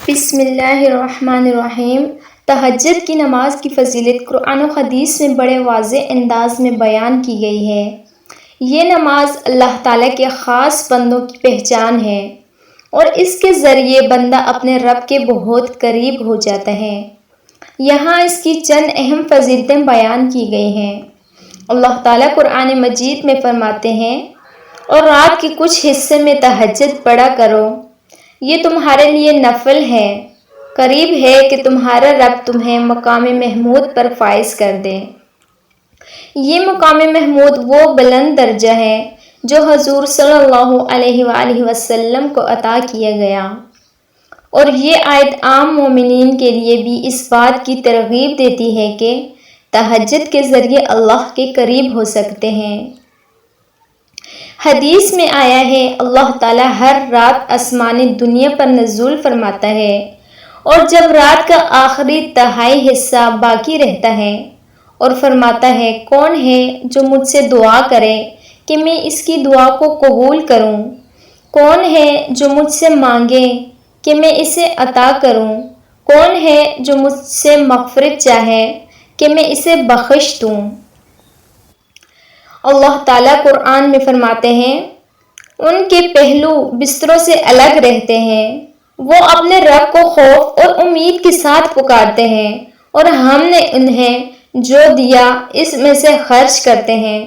بسم اللہ الرحمن الرحیم۔ تہجد کی نماز کی فضیلت قرآن و حدیث میں بڑے واضح انداز میں بیان کی گئی ہے۔ یہ نماز اللہ تعالیٰ کے خاص بندوں کی پہچان ہے اور اس کے ذریعے بندہ اپنے رب کے بہت قریب ہو جاتا ہے۔ یہاں اس کی چند اہم فضیلتیں بیان کی گئی ہیں۔ اللہ تعالیٰ قرآن مجید میں فرماتے ہیں، اور رات کے کچھ حصے میں تہجد پڑھا کرو، یہ تمہارے لیے نفل ہے، قریب ہے کہ تمہارا رب تمہیں مقام محمود پر فائز کر دے۔ یہ مقام محمود وہ بلند درجہ ہے جو حضور صلی اللہ علیہ وآلہ وسلم کو عطا کیا گیا، اور یہ آیت عام مومنین کے لیے بھی اس بات کی ترغیب دیتی ہے کہ تہجد کے ذریعے اللہ کے قریب ہو سکتے ہیں۔ حدیث میں آیا ہے، اللہ تعالیٰ ہر رات آسمان دنیا پر نزول فرماتا ہے، اور جب رات کا آخری تہائی حصہ باقی رہتا ہے اور فرماتا ہے، کون ہے جو مجھ سے دعا کرے کہ میں اس کی دعا کو قبول کروں؟ کون ہے جو مجھ سے مانگے کہ میں اسے عطا کروں؟ کون ہے جو مجھ سے مغفرت چاہے کہ میں اسے بخش دوں؟ اللہ تعالیٰ قرآن میں فرماتے ہیں، ان کے پہلو بستروں سے الگ رہتے ہیں، وہ اپنے رب کو خوف اور امید کے ساتھ پکارتے ہیں، اور ہم نے انہیں جو دیا اس میں سے خرچ کرتے ہیں۔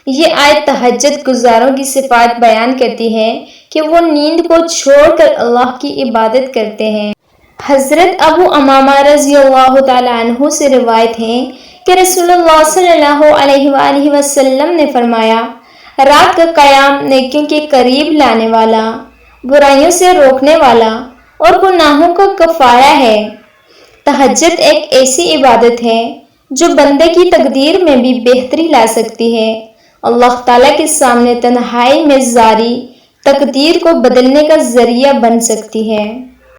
یہ آیت تہجد گزاروں کی صفات بیان کرتی ہے کہ وہ نیند کو چھوڑ کر اللہ کی عبادت کرتے ہیں۔ حضرت ابو امامہ رضی اللہ تعالیٰ عنہ سے روایت ہے کہ رسول اللہ صلی اللہ علیہ وآلہ وسلم نے فرمایا، رات کا قیام نیکیوں کے قریب لانے والا، برائیوں سے روکنے والا اور گناہوں کا کفارہ ہے۔ تہجد ایک ایسی عبادت ہے جو بندے کی تقدیر میں بھی بہتری لا سکتی ہے، اللہ تعالیٰ کے سامنے تنہائی میں جاری تقدیر کو بدلنے کا ذریعہ بن سکتی ہے۔